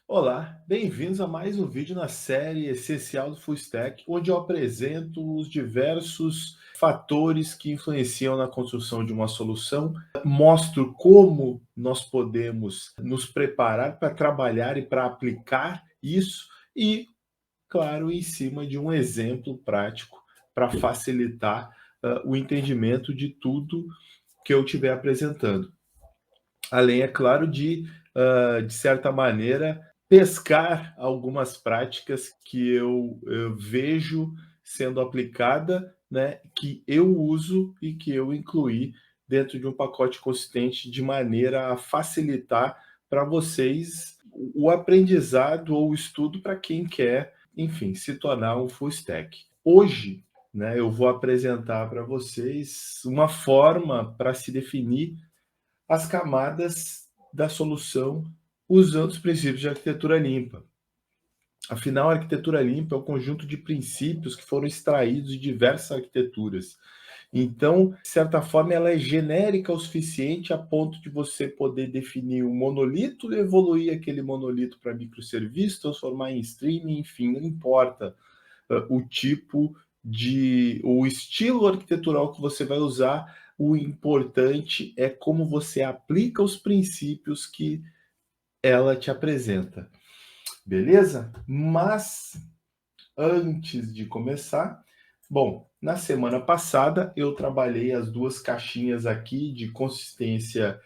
Olá, bem-vindos a mais um vídeo na série Essencial do Full Stack, onde eu apresento os diversos fatores que influenciam na construção de uma solução, mostro como nós podemos nos preparar para trabalhar e para aplicar isso e, claro, em cima de um exemplo prático para facilitar o entendimento de tudo que eu estiver apresentando. Além, é claro, de certa maneira, pescar algumas práticas que eu vejo sendo aplicada, né, que eu uso e que eu incluí dentro de um pacote consistente, de maneira a facilitar para vocês o aprendizado ou o estudo para quem quer, enfim, se tornar um full stack. Hoje, né, eu vou apresentar para vocês uma forma para se definir as camadas da solução usando os princípios de arquitetura limpa. Afinal, a arquitetura limpa é o conjunto de princípios que foram extraídos de diversas arquiteturas. Então, de certa forma, ela é genérica o suficiente a ponto de você poder definir um monolito e evoluir aquele monolito para microserviços, transformar em streaming, enfim, não importa o tipo o estilo arquitetural que você vai usar, o importante é como você aplica os princípios que ela te apresenta, beleza? Mas antes de começar, bom, na semana passada eu trabalhei as duas caixinhas aqui de consistência,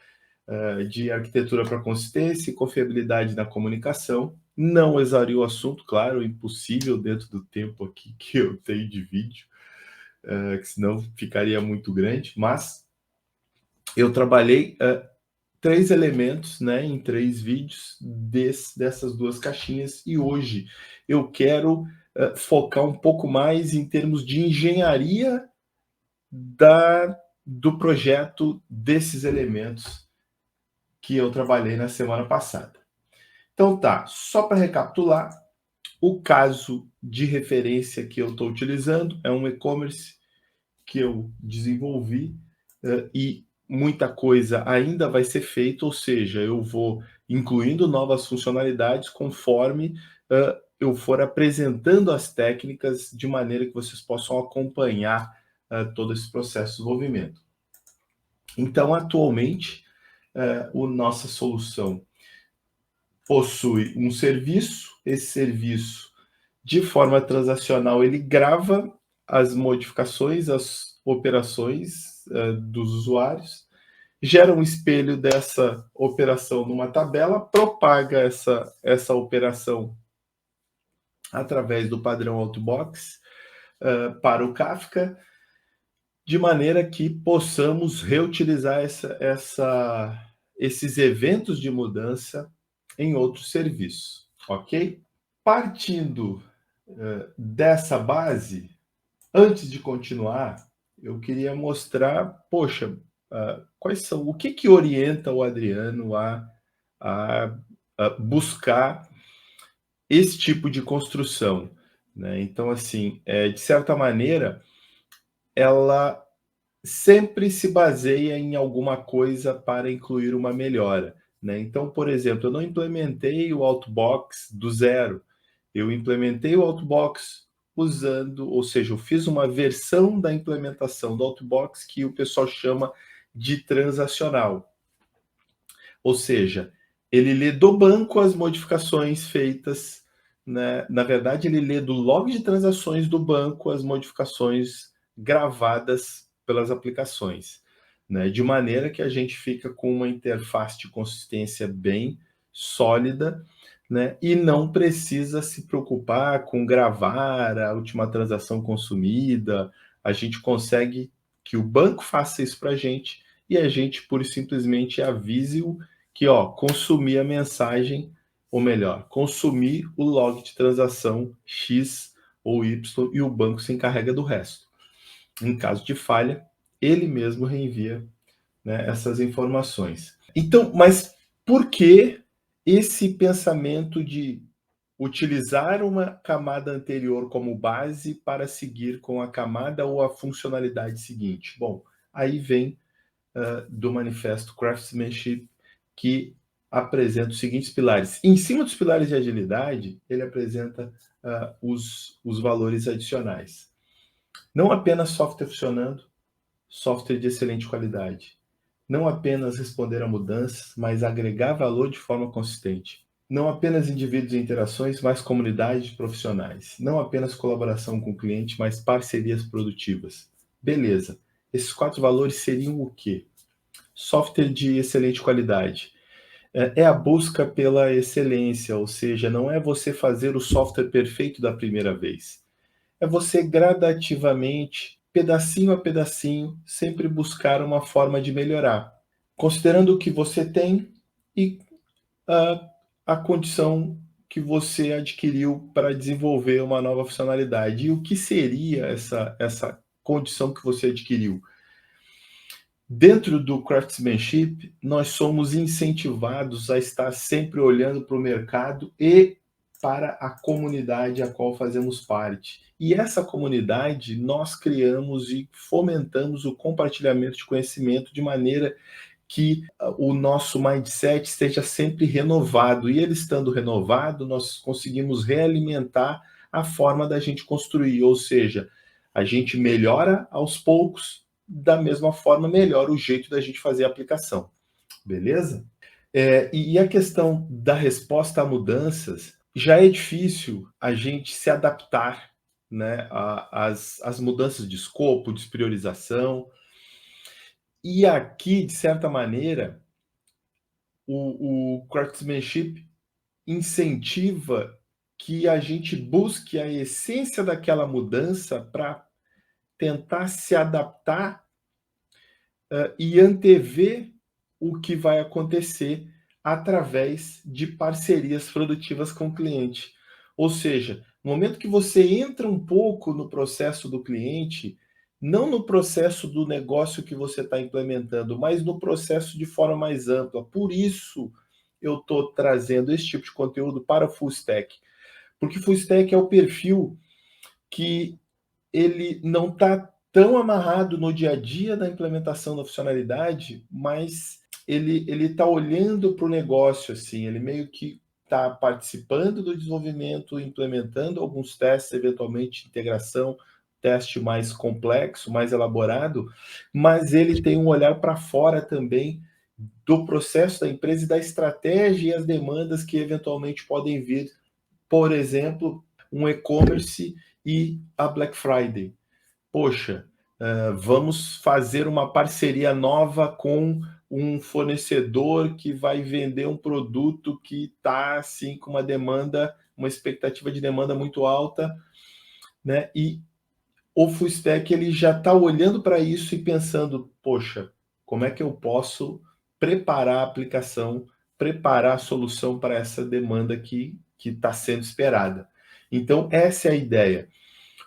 de arquitetura para consistência e confiabilidade na comunicação. Não exauri o assunto, claro, impossível dentro do tempo aqui que eu tenho de vídeo, que senão ficaria muito grande, mas eu trabalhei três elementos, né, em três vídeos dessas duas caixinhas, e hoje eu quero focar um pouco mais em termos de engenharia do projeto desses elementos que eu trabalhei na semana passada. Então tá, só para recapitular, o caso de referência que eu estou utilizando é um e-commerce que eu desenvolvi e muita coisa ainda vai ser feita, ou seja, eu vou incluindo novas funcionalidades conforme eu for apresentando as técnicas de maneira que vocês possam acompanhar todo esse processo de desenvolvimento. Então, atualmente, a nossa solução possui um serviço, esse serviço, de forma transacional, ele grava as modificações, as operações dos usuários, gera um espelho dessa operação numa tabela, propaga essa operação através do padrão Outbox para o Kafka, de maneira que possamos reutilizar esses eventos de mudança em outros serviços, ok? Partindo dessa base, antes de continuar, eu queria mostrar, poxa, quais são, o que orienta o Adriano a buscar esse tipo de construção, né? Então, assim, de certa maneira, ela sempre se baseia em alguma coisa para incluir uma melhora, né? Então, por exemplo, eu não implementei o Outbox do zero, eu implementei o Outbox usando, ou seja, eu fiz uma versão da implementação do Outbox que o pessoal chama de transacional. Ou seja, ele lê do banco as modificações feitas, né? Na verdade, ele lê do log de transações do banco as modificações gravadas pelas aplicações, né? De maneira que a gente fica com uma interface de consistência bem sólida, né? E não precisa se preocupar com gravar a última transação consumida. A gente consegue que o banco faça isso para a gente e a gente pura e simplesmente avise-o que, ó, consumir a mensagem, ou melhor, consumir o log de transação X ou Y e o banco se encarrega do resto. Em caso de falha, ele mesmo reenvia, né, essas informações. Então, mas por que esse pensamento de utilizar uma camada anterior como base para seguir com a camada ou a funcionalidade seguinte? Bom, aí vem do manifesto Craftsmanship, que apresenta os seguintes pilares. Em cima dos pilares de agilidade, ele apresenta os valores adicionais. Não apenas software funcionando, software de excelente qualidade. Não apenas responder a mudanças, mas agregar valor de forma consistente. Não apenas indivíduos e interações, mas comunidades profissionais. Não apenas colaboração com o cliente, mas parcerias produtivas. Beleza. Esses 4 valores seriam o quê? Software de excelente qualidade. É a busca pela excelência, ou seja, não é você fazer o software perfeito da primeira vez. É você gradativamente, pedacinho a pedacinho, sempre buscar uma forma de melhorar, considerando o que você tem e a condição que você adquiriu para desenvolver uma nova funcionalidade. E o que seria essa condição que você adquiriu? Dentro do craftsmanship, nós somos incentivados a estar sempre olhando para o mercado e para a comunidade a qual fazemos parte. E essa comunidade nós criamos e fomentamos o compartilhamento de conhecimento de maneira que o nosso mindset esteja sempre renovado. E ele estando renovado, nós conseguimos realimentar a forma da gente construir, ou seja, a gente melhora aos poucos, da mesma forma melhora o jeito da gente fazer a aplicação. Beleza? E a questão da resposta a mudanças, já é difícil a gente se adaptar, né, às mudanças de escopo, de priorização. E aqui, de certa maneira, o craftsmanship incentiva que a gente busque a essência daquela mudança para tentar se adaptar e antever o que vai acontecer através de parcerias produtivas com o cliente. Ou seja, no momento que você entra um pouco no processo do cliente, não no processo do negócio que você está implementando, mas no processo de forma mais ampla. Por isso, eu estou trazendo esse tipo de conteúdo para o Full Stack. Porque Full Stack é o perfil que ele não está tão amarrado no dia a dia da implementação da funcionalidade, mas ele está olhando para o negócio, assim, ele meio que está participando do desenvolvimento, implementando alguns testes, eventualmente integração, teste mais complexo, mais elaborado, mas ele tem um olhar para fora também do processo da empresa e da estratégia e as demandas que eventualmente podem vir, por exemplo, um e-commerce e a Black Friday. Poxa, vamos fazer uma parceria nova com um fornecedor que vai vender um produto que está assim com uma demanda, uma expectativa de demanda muito alta, né? E o full stack ele já está olhando para isso e pensando, poxa, como é que eu posso preparar a aplicação, preparar a solução para essa demanda que está sendo esperada. Então, essa é a ideia.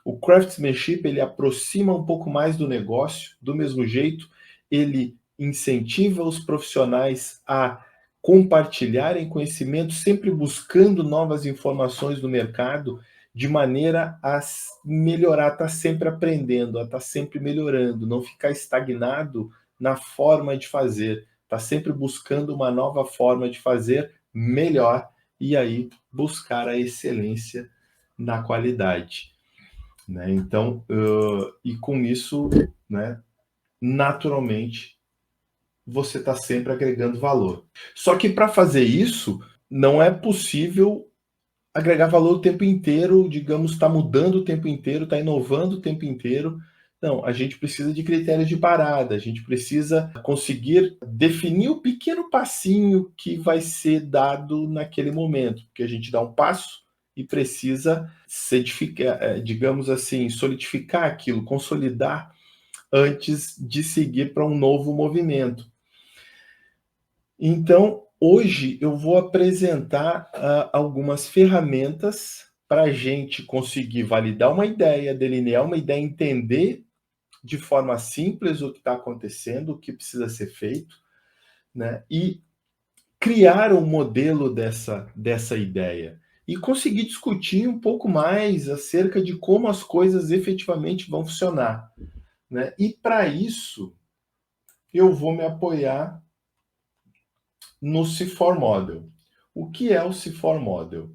O craftsmanship ele aproxima um pouco mais do negócio, do mesmo jeito, ele incentiva os profissionais a compartilharem conhecimento, sempre buscando novas informações no mercado, de maneira a melhorar, estar sempre aprendendo, a estar sempre melhorando, não ficar estagnado na forma de fazer, estar sempre buscando uma nova forma de fazer melhor e aí buscar a excelência na qualidade. Né? Então, e com isso, né, naturalmente, você está sempre agregando valor. Só que para fazer isso, não é possível agregar valor o tempo inteiro, digamos, está mudando o tempo inteiro, está inovando o tempo inteiro. Não, a gente precisa de critérios de parada, a gente precisa conseguir definir o pequeno passinho que vai ser dado naquele momento, porque a gente dá um passo e precisa certificar, digamos assim, solidificar aquilo, consolidar antes de seguir para um novo movimento. Então, hoje eu vou apresentar algumas ferramentas para a gente conseguir validar uma ideia, delinear uma ideia, entender de forma simples o que está acontecendo, o que precisa ser feito, né? E criar um modelo dessa ideia. E conseguir discutir um pouco mais acerca de como as coisas efetivamente vão funcionar, né? E para isso, eu vou me apoiar no C4 Model. O que é o C4 Model?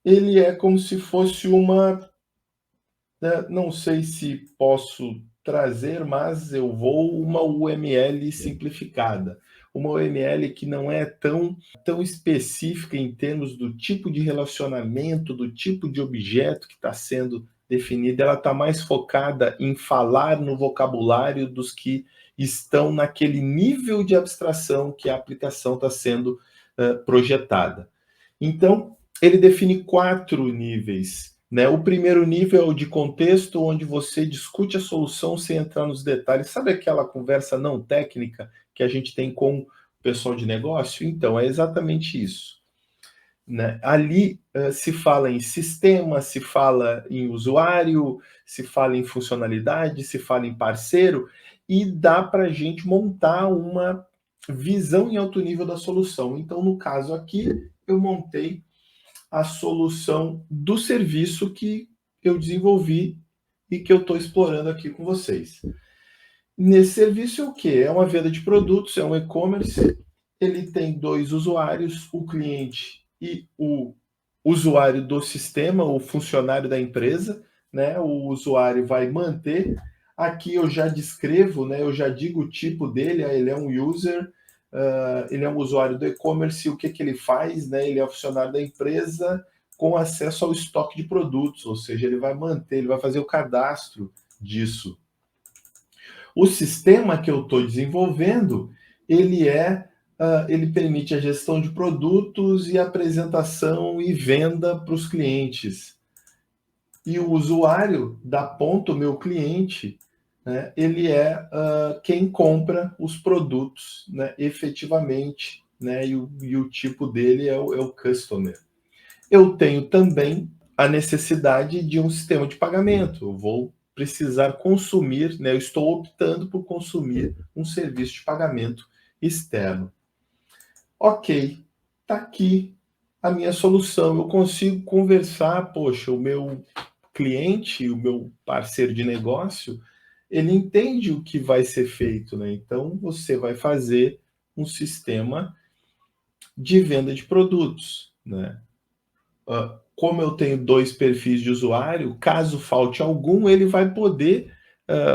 Ele é como se fosse uma... não sei se posso trazer, mas eu vou uma UML simplificada. Uma UML que não é tão específica em termos do tipo de relacionamento, do tipo de objeto que está sendo definido. Ela está mais focada em falar no vocabulário dos que estão naquele nível de abstração que a aplicação está sendo projetada. Então, ele define 4 níveis, né? O primeiro nível é o de contexto, onde você discute a solução sem entrar nos detalhes. Sabe aquela conversa não técnica que a gente tem com o pessoal de negócio? Então, é exatamente isso, né? Ali se fala em sistema, se fala em usuário, se fala em funcionalidade, se fala em parceiro, e dá para a gente montar uma visão em alto nível da solução. Então, no caso aqui, eu montei a solução do serviço que eu desenvolvi e que eu estou explorando aqui com vocês. Nesse serviço é o quê? É uma venda de produtos, é um e-commerce. Ele tem 2 usuários, o cliente e o usuário do sistema, o funcionário da empresa, né? O usuário vai manter. Aqui eu já descrevo, né? Eu já digo o tipo dele, ele é um user, ele é um usuário do e-commerce, o que ele faz, né? Ele é funcionário da empresa com acesso ao estoque de produtos, ou seja, ele vai manter, ele vai fazer o cadastro disso. O sistema que eu estou desenvolvendo, ele permite a gestão de produtos e apresentação e venda para os clientes. E o usuário da ponta, o meu cliente, né, ele é quem compra os produtos, né, efetivamente, né, e o tipo dele é o customer. Eu tenho também a necessidade de um sistema de pagamento. Eu vou precisar consumir, né, eu estou optando por consumir um serviço de pagamento externo. Ok, está aqui a minha solução. Eu consigo conversar, poxa, o meu cliente, o meu parceiro de negócio, ele entende o que vai ser feito, né? Então você vai fazer um sistema de venda de produtos, né? Como eu tenho 2 perfis de usuário, caso falte algum, ele vai poder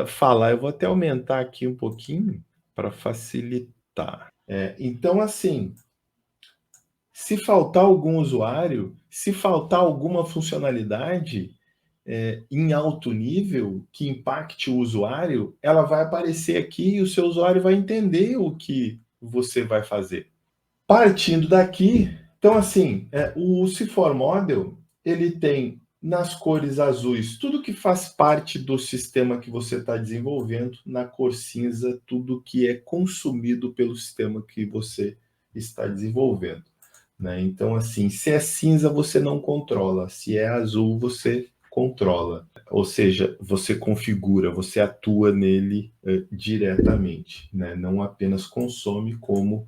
falar. Eu vou até aumentar aqui um pouquinho para facilitar. Então, assim, se faltar algum usuário, se faltar alguma funcionalidade em alto nível que impacte o usuário, ela vai aparecer aqui e o seu usuário vai entender o que você vai fazer. Partindo daqui, então assim, o C4 Model, ele tem nas cores azuis tudo que faz parte do sistema que você está desenvolvendo, na cor cinza, tudo que é consumido pelo sistema que você está desenvolvendo, né? Então, assim, se é cinza, você não controla, se é azul, você controla. Ou seja, você configura, você atua nele diretamente, né? Não apenas consome como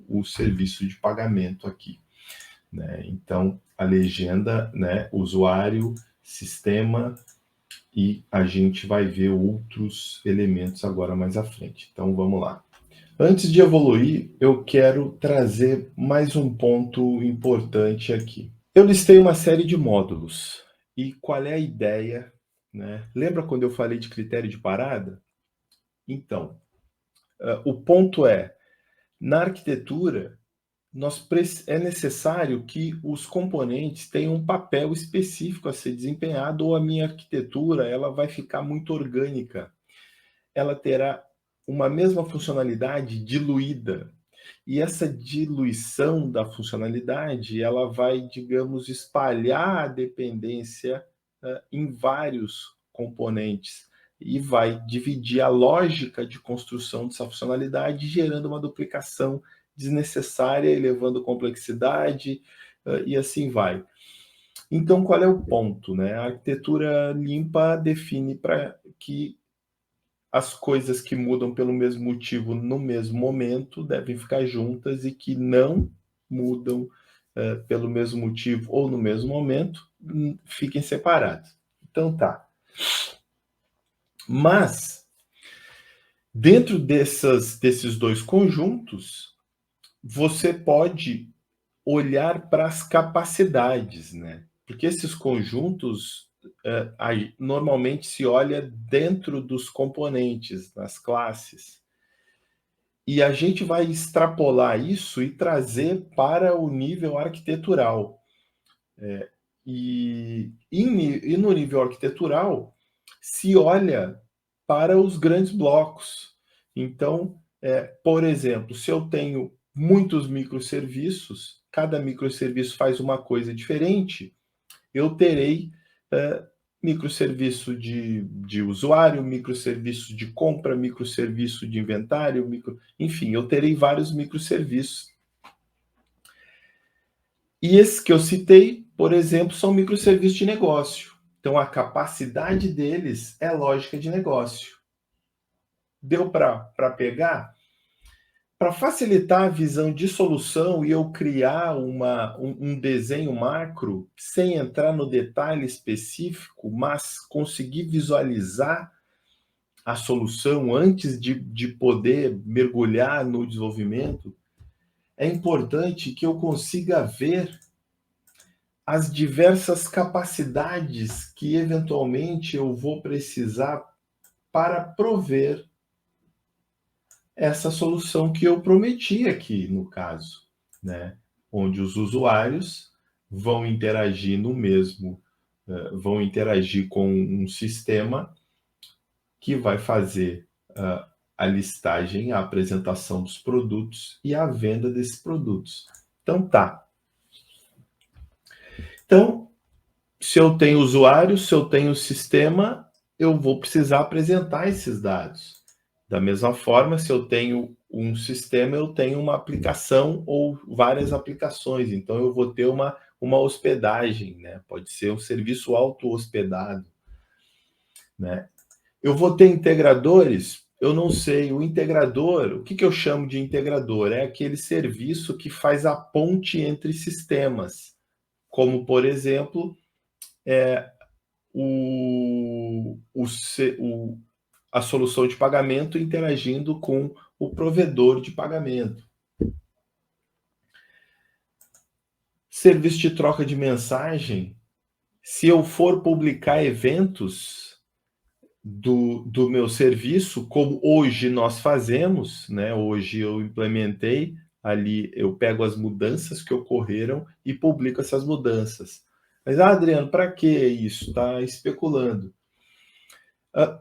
o serviço de pagamento aqui, né? Então, a legenda, né, usuário, sistema, e a gente vai ver outros elementos agora mais à frente. Então, vamos lá. Antes de evoluir, eu quero trazer mais um ponto importante aqui. Eu listei uma série de módulos. E qual é a ideia, né? Lembra quando eu falei de critério de parada? Então, o ponto é, na arquitetura, é necessário que os componentes tenham um papel específico a ser desempenhado, ou a minha arquitetura ela vai ficar muito orgânica. Ela terá uma mesma funcionalidade diluída. E essa diluição da funcionalidade, ela vai, digamos, espalhar a dependência em vários componentes e vai dividir a lógica de construção dessa funcionalidade, gerando uma duplicação desnecessária, elevando complexidade e assim vai. Então, qual é o ponto, né? A arquitetura limpa define para que as coisas que mudam pelo mesmo motivo no mesmo momento devem ficar juntas, e que não mudam pelo mesmo motivo ou no mesmo momento fiquem separadas. Então tá. Mas, dentro desses 2 conjuntos, você pode olhar para as capacidades, né? Porque esses conjuntos, normalmente se olha dentro dos componentes, nas classes. E a gente vai extrapolar isso e trazer para o nível arquitetural. E no nível arquitetural, se olha para os grandes blocos. Então, por exemplo, se eu tenho muitos microserviços, cada microserviço faz uma coisa diferente, eu terei microserviço de usuário, microserviço de compra, microserviço de inventário, enfim, eu terei vários microserviços. E esses que eu citei, por exemplo, são microserviços de negócio. Então, a capacidade deles é lógica de negócio. Deu para pegar? Para facilitar a visão de solução e eu criar um desenho macro, sem entrar no detalhe específico, mas conseguir visualizar a solução antes de poder mergulhar no desenvolvimento, é importante que eu consiga ver as diversas capacidades que eventualmente eu vou precisar para prover essa solução que eu prometi aqui no caso, né? Onde os usuários vão interagir no mesmo, vão interagir com um sistema que vai fazer a listagem, a apresentação dos produtos e a venda desses produtos. Então tá. Então, se eu tenho usuário, se eu tenho sistema, eu vou precisar apresentar esses dados. Da mesma forma, se eu tenho um sistema, eu tenho uma aplicação ou várias aplicações. Então, eu vou ter uma hospedagem, né? Pode ser um serviço auto-hospedado, né? Eu vou ter integradores? Eu não sei. O integrador, o que eu chamo de integrador? É aquele serviço que faz a ponte entre sistemas, como, por exemplo, o, o, o, a solução de pagamento interagindo com o provedor de pagamento. Serviço de troca de mensagem, se eu for publicar eventos do meu serviço, como hoje nós fazemos, né? Hoje eu implementei ali, eu pego as mudanças que ocorreram e publico essas mudanças. Mas, Adriano, para que isso? Está especulando.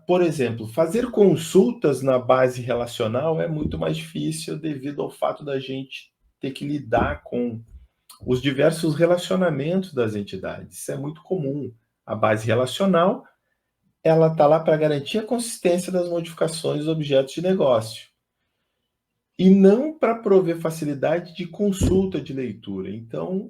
Por exemplo, fazer consultas na base relacional é muito mais difícil devido ao fato da gente ter que lidar com os diversos relacionamentos das entidades. Isso é muito comum. A base relacional, ela está lá para garantir a consistência das modificações dos objetos de negócio e não para prover facilidade de consulta de leitura. Então,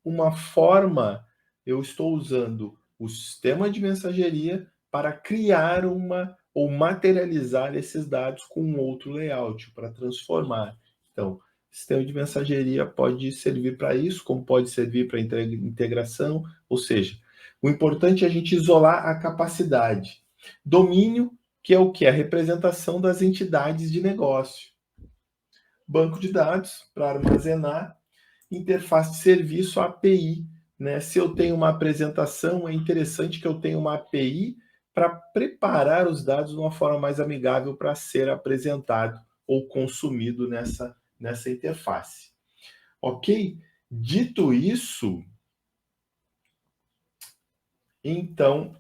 uma forma, eu estou usando o sistema de mensageria para criar ou materializar esses dados com um outro layout, para transformar. Então, o sistema de mensageria pode servir para isso, como pode servir para integração, ou seja, o importante é a gente isolar a capacidade. Domínio, que é o que? A representação das entidades de negócio. Banco de dados, para armazenar, interface de serviço, API. Né? Se eu tenho uma apresentação, é interessante que eu tenha uma API para preparar os dados de uma forma mais amigável para ser apresentado ou consumido nessa interface. Ok? Dito isso, então,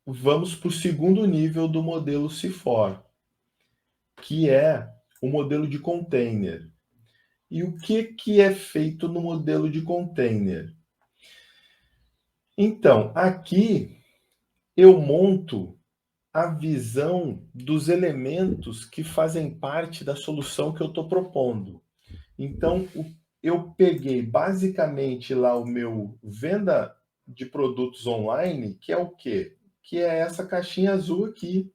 vamos para o segundo nível do modelo CIFOR, que é o modelo de container. E o que é feito no modelo de container? Então, aqui eu monto a visão dos elementos que fazem parte da solução que eu estou propondo. Então, eu peguei basicamente lá o meu venda de produtos online, que é o quê? Que é essa caixinha azul aqui.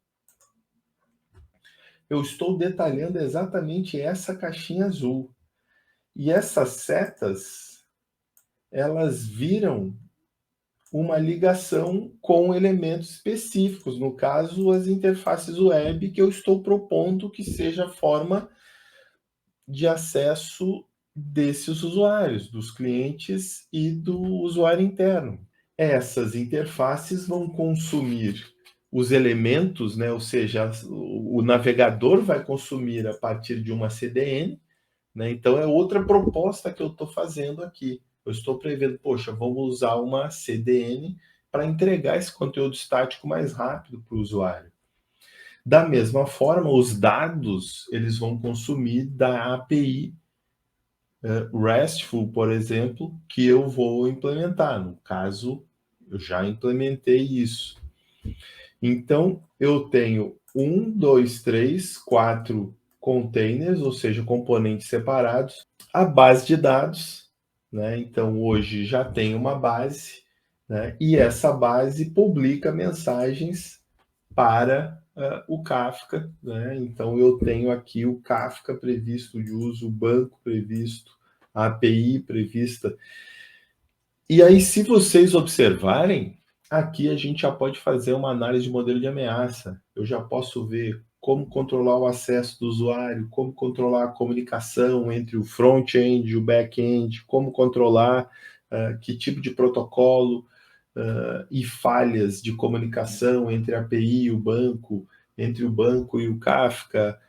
Eu estou detalhando exatamente essa caixinha azul. E essas setas, elas viram uma ligação com elementos específicos, no caso, as interfaces web que eu estou propondo que seja a forma de acesso desses usuários, dos clientes e do usuário interno. Essas interfaces vão consumir os elementos, né? Ou seja, o navegador vai consumir a partir de uma CDN, né? Então é outra proposta que eu estou fazendo aqui. Eu estou prevendo, poxa, vamos usar uma CDN para entregar esse conteúdo estático mais rápido para o usuário. Da mesma forma, os dados eles vão consumir da API RESTful, por exemplo, que eu vou implementar. No caso, eu já implementei isso. Então, eu tenho 4 containers, ou seja, componentes separados, a base de dados, né? Então, hoje já tem uma base, né? E essa base publica mensagens para o Kafka, né? Então, eu tenho aqui o Kafka previsto de uso, o banco previsto, a API prevista. E aí, se vocês observarem, aqui a gente já pode fazer uma análise de modelo de ameaça. Eu já posso ver como controlar o acesso do usuário, como controlar a comunicação entre o front-end e o back-end, como controlar que tipo de protocolo e falhas de comunicação entre a API e o banco, entre o banco e o Kafka,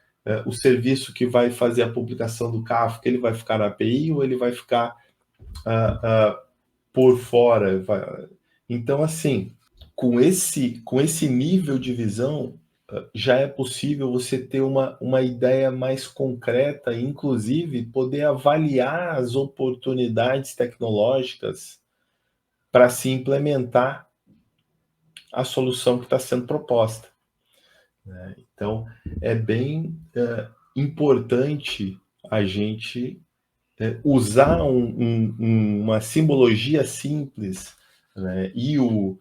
o serviço que vai fazer a publicação do Kafka, ele vai ficar na API ou ele vai ficar por fora. Então, assim, com esse nível de visão, já é possível você ter uma ideia mais concreta, inclusive poder avaliar as oportunidades tecnológicas para se implementar a solução que está sendo proposta, né? Então, é bem importante a gente usar uma simbologia simples, né? E o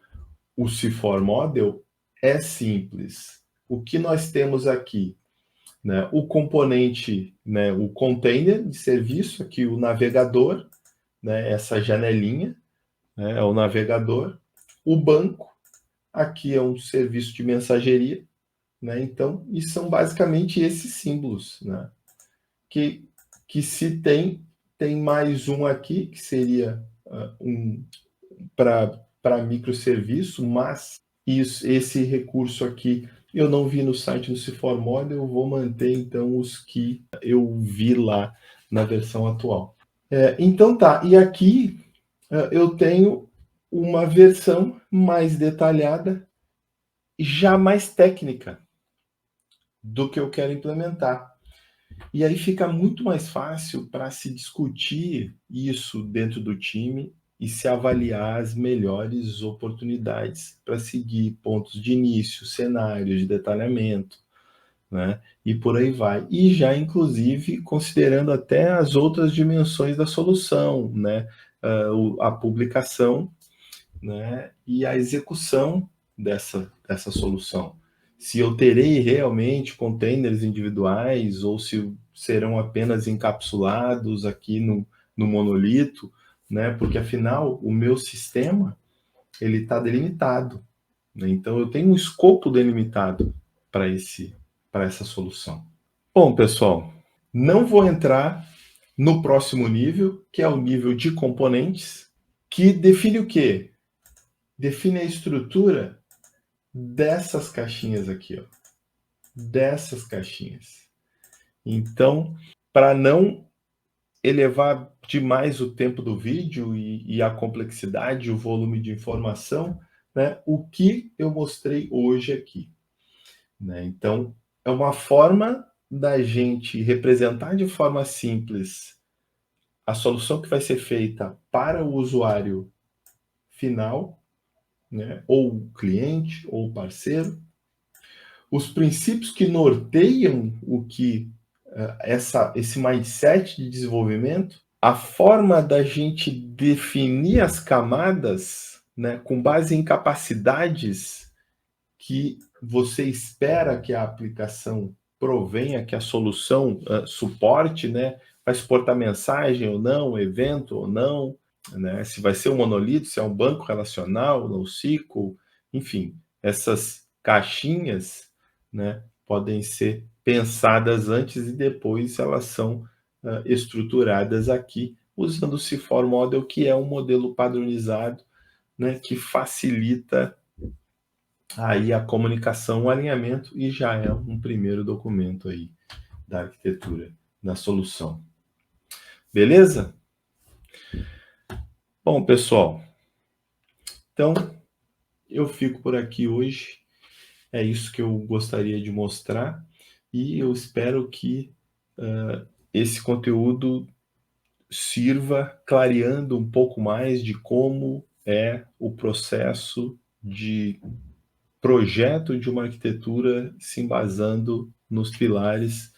C4 Model é simples. O que nós temos aqui? Né? O componente, né? O container de serviço, aqui o navegador, né? Essa janelinha, né? É o navegador. O banco, aqui é um serviço de mensageria, né? Então, e são basicamente esses símbolos, né? Que se tem mais um aqui, que seria para microserviço, mas esse recurso aqui eu não vi no site do C4 Model, eu vou manter então os que eu vi lá na versão atual. Então tá, e aqui eu tenho uma versão mais detalhada, já mais técnica do que eu quero implementar. E aí fica muito mais fácil para se discutir isso dentro do time e se avaliar as melhores oportunidades para seguir pontos de início, cenários de detalhamento, né? E por aí vai. E já, inclusive, considerando até as outras dimensões da solução, né? A publicação, né? E a execução dessa solução. Se eu terei realmente containers individuais ou se serão apenas encapsulados aqui no monolito, né? Porque afinal o meu sistema ele está delimitado, né? Então eu tenho um escopo delimitado para essa solução. Bom, pessoal, não vou entrar no próximo nível, que é o nível de componentes, que define o quê? Define a estrutura dessas caixinhas aqui, ó. Dessas caixinhas. Então, para não elevar demais o tempo do vídeo e a complexidade, o volume de informação, né, o que eu mostrei hoje aqui, né? Então, é uma forma da gente representar de forma simples a solução que vai ser feita para o usuário final, né, ou cliente ou parceiro, os princípios que norteiam o que esse mindset de desenvolvimento, a forma da gente definir as camadas, né, com base em capacidades que você espera que a aplicação provenha, que a solução suporte, né, vai suportar mensagem ou não, evento ou não, né, se vai ser um monolito, se é um banco relacional, NoSQL, enfim, essas caixinhas, né, podem ser pensadas antes e depois elas são estruturadas aqui, usando o C4 Model, que é um modelo padronizado, né, que facilita aí a comunicação, o alinhamento, e já é um primeiro documento aí da arquitetura, da solução. Beleza? Bom, pessoal, então eu fico por aqui hoje. É isso que eu gostaria de mostrar e eu espero que esse conteúdo sirva clareando um pouco mais de como é o processo de projeto de uma arquitetura se embasando nos pilares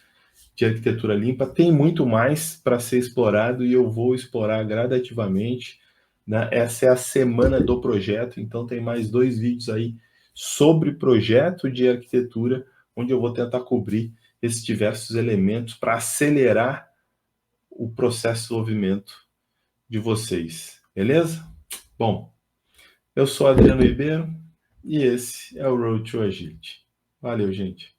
de arquitetura limpa. Tem muito mais para ser explorado e eu vou explorar gradativamente, né? Essa é a semana do projeto, então tem mais 2 vídeos aí sobre projeto de arquitetura, onde eu vou tentar cobrir esses diversos elementos para acelerar o processo de desenvolvimento de vocês. Beleza? Bom, eu sou Adriano Ribeiro e esse é o Road to Agility. Valeu, gente.